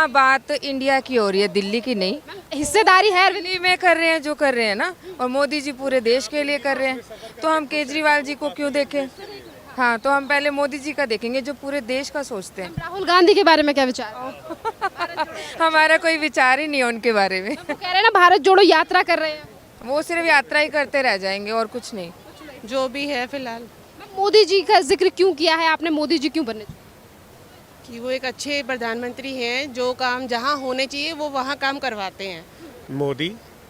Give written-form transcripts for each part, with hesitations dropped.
यहाँ बात इंडिया की हो रही है, दिल्ली की नहीं। हिस्सेदारी है दिल्ली में कर रहे हैं जो कर रहे हैं ना, और मोदी जी पूरे देश के लिए कर रहे हैं, तो हम केजरीवाल जी को क्यों देखें? हाँ, तो हम पहले मोदी जी का देखेंगे जो पूरे देश का सोचते हैं। राहुल गांधी के बारे में क्या विचार है? हमारा कोई विचार ही नहीं है उनके बारे में। वो कह रहे हैं ना भारत जोड़ो यात्रा कर रहे हैं। वो सिर्फ यात्रा ही करते रह जाएंगे और कुछ नहीं। जो भी है फिलहाल मोदी जी का जिक्र क्यों किया है आपने? मोदी जी क्यों बनने चाहिए? कि वो एक अच्छे प्रधानमंत्री हैं, जो काम जहाँ होने चाहिए वो वहाँ काम करवाते हैं। मोदी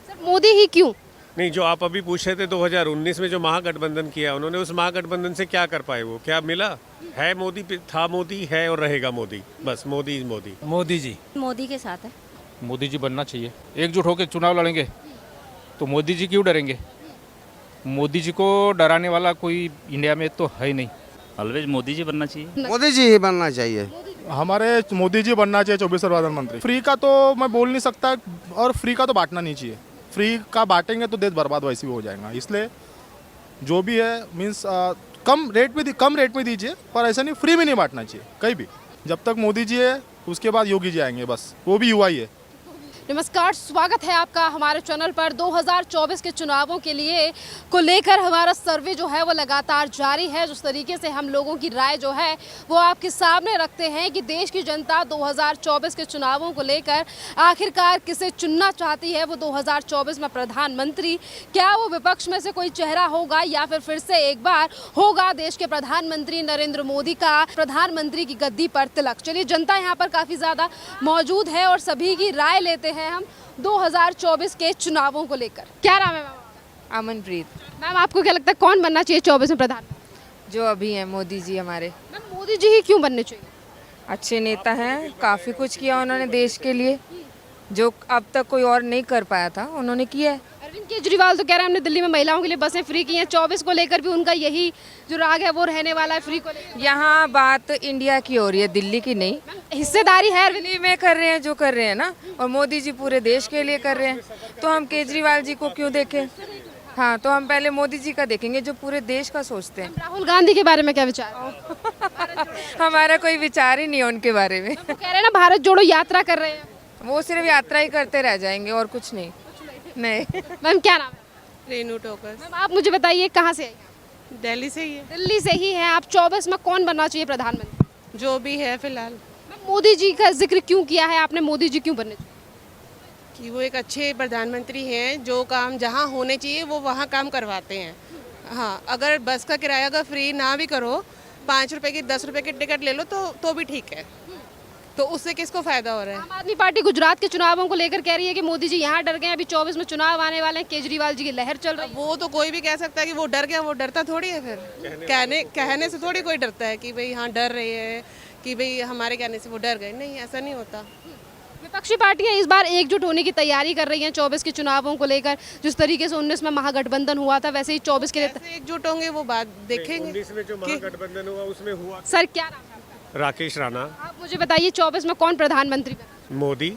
सर मोदी ही क्यों? नहीं, जो आप अभी पूछ रहे थे 2019 में जो महागठबंधन किया उन्होंने, उस महागठबंधन से क्या कर पाए? वो क्या मिला है? मोदी था, मोदी है और रहेगा मोदी, बस मोदी इज मोदी। मोदी जी मोदी के साथ है। मोदी जी बनना चाहिए। एकजुट होकर चुनाव लड़ेंगे तो मोदी जी क्यों डरेंगे? मोदी जी को डराने वाला कोई इंडिया में तो है ही नहीं। ऑलवेज मोदी जी बनना चाहिए। मोदी जी ही बनना चाहिए। हमारे मोदी जी बनना चाहिए 24 प्रधानमंत्री। फ्री का तो मैं बोल नहीं सकता, और फ्री का तो बांटना नहीं चाहिए। फ्री का बांटेंगे तो देश बर्बाद वैसे भी हो जाएगा। इसलिए जो भी है मीन्स कम रेट में दीजिए, पर ऐसा नहीं फ्री में नहीं बांटना चाहिए कहीं भी। जब तक मोदी जी है उसके बाद योगी जी आएंगे, बस वो भी युवा ही है। नमस्कार, स्वागत है आपका हमारे चैनल पर। 2024 के चुनावों के लिए को लेकर हमारा सर्वे जो है वो लगातार जारी है। जिस तरीके से हम लोगों की राय जो है वो आपके सामने रखते हैं कि देश की जनता 2024 के चुनावों को लेकर आखिरकार किसे चुनना चाहती है। वो 2024 में प्रधानमंत्री, क्या वो विपक्ष में से कोई चेहरा होगा या फिर से एक बार होगा देश के प्रधानमंत्री नरेंद्र मोदी का प्रधानमंत्री की गद्दी पर तिलक। चलिए, जनता यहाँ पर काफ़ी ज़्यादा मौजूद है और सभी की राय लेते हैं हम 2024 के चुनावों को लेकर। क्या नाम है मैम? अमनप्रीत। मैम, आपको क्या लगता है कौन बनना चाहिए 24 में प्रधानमंत्री? जो अभी हैं मोदी जी हमारे। मैम, मोदी जी ही क्यों बनने चाहिए? अच्छे नेता हैं, काफ़ी कुछ किया उन्होंने देश के लिए, जो अब तक कोई और नहीं कर पाया था, उन्होंने किया है। अरविंद केजरीवाल तो कह रहे हैं हमने दिल्ली में महिलाओं के लिए बसें फ्री की हैं। 24 को लेकर भी उनका यही जो राग है वो रहने वाला है, फ्री को लेकर। यहाँ बात इंडिया की हो रही है, दिल्ली की नहीं। हिस्सेदारी है अरविंद। दिल्ली में कर रहे हैं जो कर रहे हैं ना, और मोदी जी पूरे देश के लिए कर रहे हैं, तो हम केजरीवाल जी को क्यों देखें? हाँ, तो हम पहले मोदी जी का देखेंगे जो पूरे देश का सोचते हैं। राहुल गांधी के बारे में क्या विचार है? हमारा कोई विचार ही नहीं है उनके बारे में। वो कह रहे हैं ना भारत जोड़ो यात्रा कर रहे हैं। वो सिर्फ यात्रा ही करते रह जाएंगे और कुछ नहीं। नहीं। मैम, क्या नाम है? रेनू टोकस, मैम, आप मुझे बताइए कहाँ से आई हैं? दिल्ली से ही है। दिल्ली से ही हैं आप। 24 में कौन बनना चाहिए प्रधानमंत्री? जो भी है फिलहाल मैम, मोदी जी का जिक्र क्यों किया है आपने? मोदी जी क्यों बनने चाहिए? कि वो एक अच्छे प्रधानमंत्री हैं, जो काम जहाँ होने चाहिए वो वहाँ काम करवाते हैं। हाँ, अगर बस का किराया अगर फ्री ना भी करो, 5 रुपए की 10 रुपए की टिकट ले लो तो भी ठीक है। तो उससे किसको फायदा हो रहा है? आम आदमी पार्टी गुजरात के चुनावों को लेकर कह रही है कि मोदी जी यहाँ डर गए हैं, अभी 24 में चुनाव आने वाले हैं, केजरीवाल जी की लहर चल रही है। वो तो कोई भी कह सकता है कि वो डर गया, वो डरता थोड़ी है। फिर कहने से थोड़ी कोई डरता है कि भाई हाँ डर रहे हैं, कि भाई हमारे कहने से वो डर गए। नहीं, ऐसा नहीं होता। विपक्षी पार्टियां इस बार एकजुट होने की तैयारी कर रही हैं 24 के चुनावों को लेकर। जिस तरीके से 19 में महागठबंधन हुआ था वैसे ही 24 के लिए कैसे एकजुट होंगे वो बात देखेंगे। 19 में जो महागठबंधन हुआ उसमें हुआ सर, क्या नाम है आपका? राकेश राणा। आप मुझे बताइए 24 में कौन प्रधानमंत्री बने? मोदी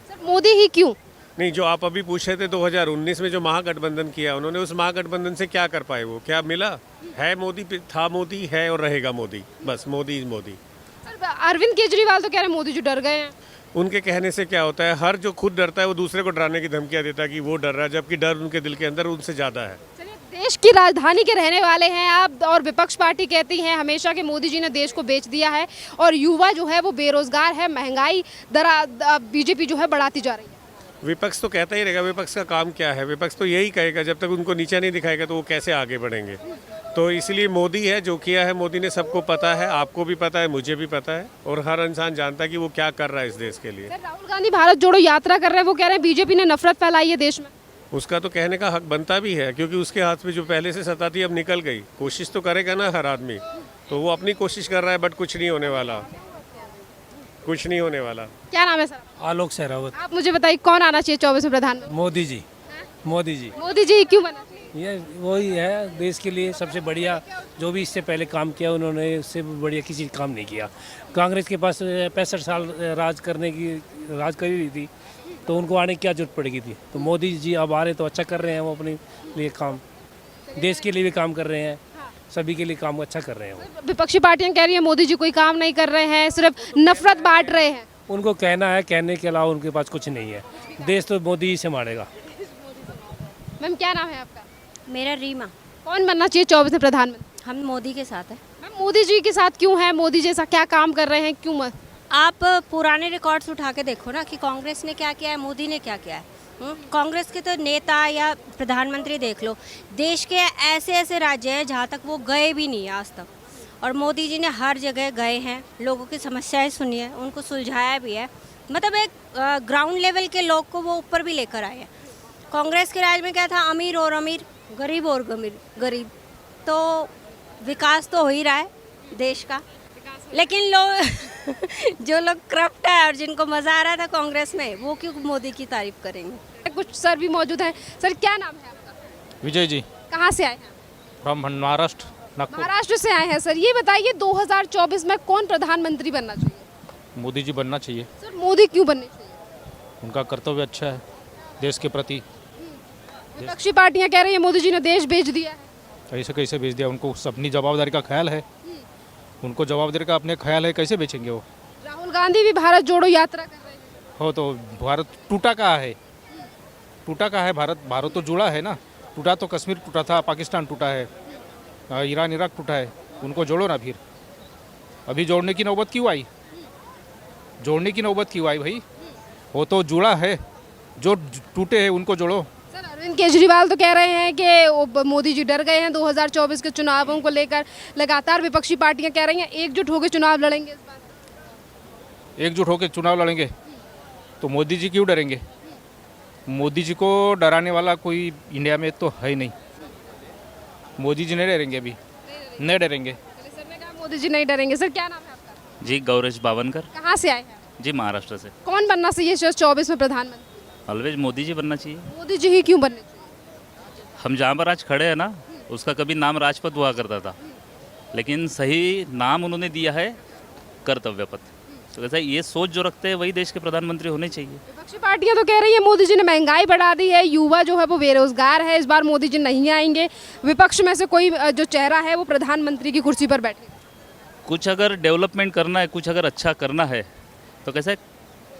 सर मोदी ही क्यों? नहीं, जो आप अभी पूछ रहे थे 2019 में जो महागठबंधन किया उन्होंने, उस महागठबंधन से क्या कर पाए? वो क्या मिला है? मोदी था, मोदी है और रहेगा मोदी, बस मोदी इज मोदी। सर, अरविंद केजरीवाल तो कह रहे हैं मोदी जी डर गए हैं। उनके कहने से क्या होता है? हर जो खुद डरता है वो दूसरे को डराने की धमकियां देता है कि वो डर रहा है, जबकि डर उनके दिल के अंदर उनसे ज़्यादा है। चलिए, देश की राजधानी के रहने वाले हैं आप, और विपक्ष पार्टी कहती है हमेशा कि मोदी जी ने देश को बेच दिया है और युवा जो है वो बेरोजगार है, महंगाई बीजेपी जो है बढ़ाती जा रही है। विपक्ष तो कहता ही रहेगा। विपक्ष का काम क्या है? विपक्ष तो यही कहेगा, जब तक उनको नीचा नहीं दिखाएगा तो वो कैसे आगे बढ़ेंगे। तो इसलिए मोदी है, जो किया है मोदी ने, सबको पता है, आपको भी पता है, मुझे भी पता है, और हर इंसान जानता है कि वो क्या कर रहा है इस देश के लिए। सर, राहुल गांधी भारत जोड़ो यात्रा कर रहे हैं, वो कह रहे हैं बीजेपी ने नफरत फैलाई है देश में। उसका तो कहने का हक बनता भी है, क्योंकि उसके हाथ में जो पहले से सत्ता थी अब निकल गई। कोशिश तो करेगा ना हर आदमी, तो वो अपनी कोशिश कर रहा है, बट कुछ नहीं होने वाला, कुछ नहीं होने वाला। क्या नाम है सर? आलोक सहरावत। आप मुझे बताइए कौन आना चाहिए 24 में प्रधानमंत्री? मोदी जी। मोदी जी मोदी जी क्यों बनना चाहिए? ये वही है देश के लिए सबसे बढ़िया। जो भी इससे पहले काम किया उन्होंने, उससे बढ़िया किसी काम नहीं किया। कांग्रेस के पास 65 साल राज करी हुई थी, तो उनको आने की क्या जरूरत पड़ेगी थी? तो मोदी जी अब आ रहे तो अच्छा कर रहे हैं, वो अपने लिए काम, देश के लिए भी काम कर रहे हैं, सभी के लिए काम अच्छा कर रहे हैं। विपक्षी पार्टियां कह रही है मोदी जी कोई काम नहीं कर रहे हैं, सिर्फ नफरत बांट रहे हैं। उनको कहना है, कहने के अलावा उनके पास कुछ नहीं है। देश तो मोदी ही संभालेगा। मैम क्या नाम है आपका? मेरा रीमा। कौन बनना चाहिए 24 में प्रधानमंत्री? हम मोदी के साथ हैं। मैम मोदी जी के साथ क्यों है? मोदी जैसा क्या काम कर रहे हैं, क्यों मत? आप पुराने रिकॉर्ड्स उठा के देखो ना कि कांग्रेस ने क्या किया है, मोदी ने क्या किया है। कांग्रेस के तो नेता या प्रधानमंत्री देख लो, देश के ऐसे ऐसे राज्य हैं जहाँ तक वो गए भी नहीं आज तक, और मोदी जी ने हर जगह गए हैं, लोगों की समस्याएं सुनी है, उनको सुलझाया भी है। मतलब एक ग्राउंड लेवल के लोग को वो ऊपर भी लेकर आए हैं। कांग्रेस के राज में क्या था, अमीर और अमीर, गरीब और गरीब। तो विकास तो हो ही रहा है देश का, लेकिन लोग जो लोग करप्ट है और जिनको मज़ा आ रहा था कांग्रेस में, वो क्यों मोदी की तारीफ करेंगे। कुछ सर भी मौजूद हैं। सर क्या नाम है आपका? विजय जी, कहाँ से आए हैं? फ्रॉम महाराष्ट्र, नागपुर। महाराष्ट्र से आए हैं। सर ये बताइए 2024 में कौन प्रधानमंत्री बनना चाहिए? मोदी जी बनना चाहिए। सर मोदी क्यों बनने चाहिए? उनका कर्तव्य अच्छा है देश के प्रति। विपक्षी पार्टियां कह रही है मोदी जी ने देश बेच दिया है। ऐसे कैसे भेज दिया? उनको अपनी जवाबदारी का ख्याल है, उनको जवाबदारी का अपने ख्याल है, कैसे बेचेंगे वो? राहुल गांधी भी भारत जोड़ो यात्रा कर रहे हैं। हो तो भारत टूटा कहाँ है? टूटा कहाँ है भारत? भारत तो जुड़ा है ना। टूटा तो कश्मीर टूटा था, पाकिस्तान टूटा है, ईरान इराक टूटा है। उनको जोड़ो ना फिर। अभी जोड़ने की नौबत क्यों आई? जोड़ने की नौबत क्यों आई भाई? वो तो जुड़ा है, जो टूटे हैं उनको जोड़ो। सर अरविंद केजरीवाल तो कह रहे हैं कि मोदी जी डर गए हैं 2024 के चुनावों को लेकर। लगातार विपक्षी पार्टियां कह रही हैं एकजुट होकर चुनाव लड़ेंगे इस बार। एकजुट होकर चुनाव लड़ेंगे तो मोदी जी क्यों डरेंगे? मोदी जी को डराने वाला कोई इंडिया में तो है नहीं। मोदी जी नहीं डरेंगे, अभी नहीं डरेंगे। सर ने कहा मोदी जी नहीं डरेंगे। सर क्या नाम है आपका? जी गौरेश बावनकर। कहाँ से आए हैं? जी महाराष्ट्र से। कौन बनना चाहिए 24 में प्रधानमंत्री? ऑलवेज मोदी जी बनना चाहिए। मोदी जी ही क्यों बनने चाहिए? हम जहाँ पर आज खड़े हैं ना, उसका कभी नाम राजपथ हुआ करता था, लेकिन सही नाम उन्होंने दिया है कर्तव्य पथ। तो ऐसा ये सोच जो रखते हैं वही देश के प्रधानमंत्री होने चाहिए। विपक्षी पार्टियां तो कह रही है मोदी जी ने महंगाई बढ़ा दी है, युवा जो है वो बेरोजगार है, इस बार मोदी जी नहीं आएंगे। विपक्ष में से कोई जो चेहरा है वो प्रधानमंत्री की कुर्सी पर बैठे। कुछ अगर डेवलपमेंट करना है, कुछ अगर अच्छा करना है, तो कैसे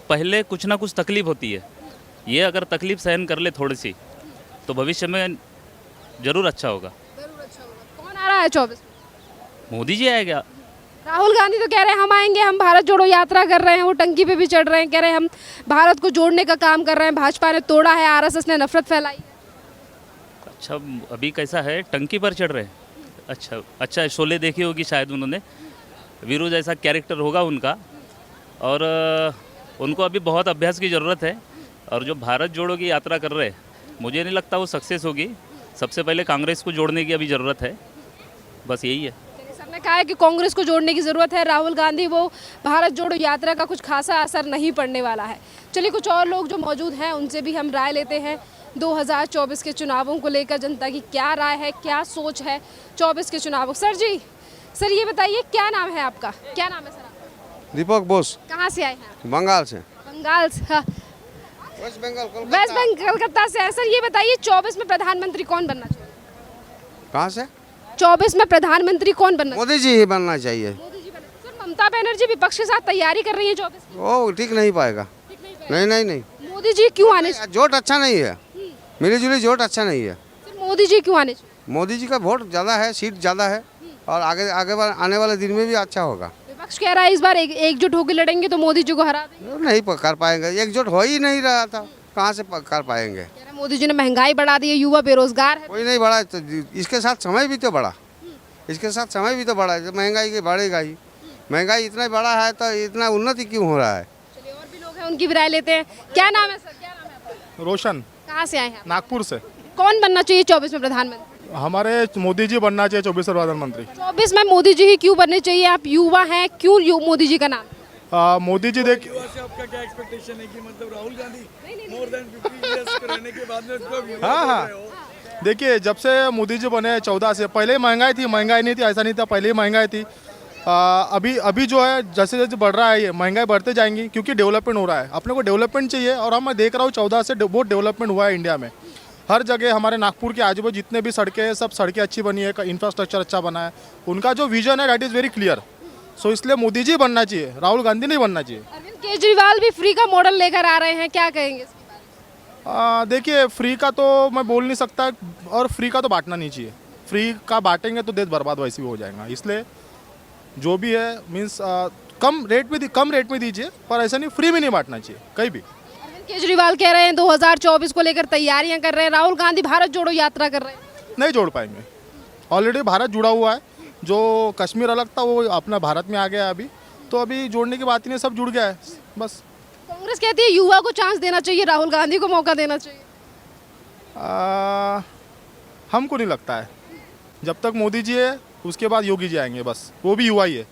पहले कुछ ना कुछ तकलीफ होती है। ये अगर तकलीफ सहन कर ले थोड़ी सी, तो भविष्य में जरूर अच्छा होगा। कौन आ रहा है 24? मोदी जी आएगा। राहुल गांधी तो कह रहे हैं हम आएंगे, हम भारत जोड़ो यात्रा कर रहे हैं, वो टंकी पे भी चढ़ रहे हैं, कह रहे हैं हम भारत को जोड़ने का काम कर रहे हैं। भाजपा ने तोड़ा है, आरएसएस ने नफरत फैलाई है। अच्छा अभी कैसा है, टंकी पर चढ़ रहे हैं? अच्छा शोले देखी होगी शायद उन्होंने, वीरू जैसा कैरेक्टर होगा उनका, और उनको अभी बहुत अभ्यास की ज़रूरत है। और जो भारत जोड़ो की यात्रा कर रहे हैं, मुझे नहीं लगता वो सक्सेस होगी। सबसे पहले कांग्रेस को जोड़ने की अभी ज़रूरत है, बस यही है। सर ने कहा है कि कांग्रेस को जोड़ने की ज़रूरत है। राहुल गांधी वो भारत जोड़ो यात्रा का कुछ खासा असर नहीं पड़ने वाला है। चलिए कुछ और लोग जो मौजूद हैं उनसे भी हम राय लेते हैं 2024 के चुनावों को लेकर। जनता की क्या राय है, क्या सोच है 24 के चुनावों। सर जी, सर ये बताइए क्या नाम है आपका? क्या नाम है सर आपका? दीपक बोस, कहाँ से आए हैं? बंगाल से। बंगाल से? हाँ। वेस्ट बंगाल, वेस्ट बंगाल कलकत्ता से है। सर ये बताइए 24 में प्रधानमंत्री कौन बनना चाहिए? कहाँ से? 24 में प्रधानमंत्री कौन बनना मोदी जी ही बनना चाहिए। मोदी जी बनना। सर ममता बनर्जी विपक्ष के साथ तैयारी कर रही है 24 में। वो ठीक नहीं पाएगा। नहीं। मोदी जी क्यों आने चाहिए? जोट अच्छा नहीं है, मिली जुली जोट अच्छा नहीं है। सर मोदी जी क्यों आने चाहिए? मोदी जी का वोट ज़्यादा है, सीट ज़्यादा है, और आगे आने वाले दिन में भी अच्छा होगा। विपक्ष कह रहा है इस बार एकजुट होकर लड़ेंगे तो मोदी जी को हरा देंगे। नहीं कर पाएंगे, एकजुट हो ही नहीं रहा था, कहाँ से कर पाएंगे? कह रहे मोदी जी ने महंगाई बढ़ा दी है, युवा बेरोजगार है। कोई नहीं बढ़ा, तो इसके साथ समय भी तो बढ़ा, इसके साथ समय भी तो बढ़ा है, तो महंगाई की बढ़ेगा ही। महंगाई इतना बढ़ा है तो इतना उन्नति क्यों हो रहा है? चलिए और भी लोग हैं उनकी भी राय लेते हैं। क्या नाम है सर? क्या नाम है आपका? रोशन, कहाँ से आए हैं? नागपुर से। कौन बनना चाहिए 24 में प्रधानमंत्री? हमारे मोदी जी बनना चाहिए 24 में प्रधानमंत्री। 24 में मोदी जी ही क्यों बनने चाहिए? आप युवा हैं, क्यों मोदी जी का नाम? मोदी जी देख, आपका क्या एक्सपेक्टेशन है कि मतलब Rahul Gandhi more than 50 years के रहने के बाद में उसको हाँ, देखिए जब से मोदी जी बने 14 से, पहले महंगाई थी, महंगाई नहीं थी, ऐसा नहीं था, पहले ही महंगाई थी। अभी जो है जैसे जैसे बढ़ रहा है, ये महंगाई बढ़ते जाएंगी क्योंकि डेवलपमेंट हो रहा है। अपने को डेवलपमेंट चाहिए, और मैं देख रहा हूँ 14 से बहुत डेवलपमेंट हुआ है इंडिया में। हर जगह हमारे नागपुर के आजू बाजू जितने भी सड़कें हैं, सब सड़कें अच्छी बनी है, इंफ्रास्ट्रक्चर अच्छा बना है। उनका जो विजन है दैट इज़ वेरी क्लियर। सो इसलिए मोदी जी बनना चाहिए, राहुल गांधी नहीं बनना चाहिए। अरविंद केजरीवाल भी फ्री का मॉडल लेकर आ रहे हैं, क्या कहेंगे इसके बारे में? देखिए फ्री का तो मैं बोल नहीं सकता, और फ्री का तो बांटना नहीं चाहिए। फ्री का बांटेंगे तो देश बर्बाद वैसे भी हो जाएगा। इसलिए जो भी है मीन्स कम रेट में दीजिए, पर ऐसा नहीं फ्री में नहीं बांटना चाहिए कहीं भी। अरविंद केजरीवाल कह रहे हैं 2024 को लेकर तैयारियां कर रहे हैं, राहुल गांधी भारत जोड़ो यात्रा कर रहे हैं। नहीं जोड़ पाएंगे, ऑलरेडी भारत जुड़ा हुआ है। जो कश्मीर अलग था वो अपना भारत में आ गया अभी, तो अभी जोड़ने की बात ही नहीं, सब जुड़ गया है बस। कांग्रेस कहती है युवा को चांस देना चाहिए, राहुल गांधी को मौका देना चाहिए। हमको नहीं लगता है, जब तक मोदी जी है उसके बाद योगी जी आएंगे, बस वो भी युवा ही है।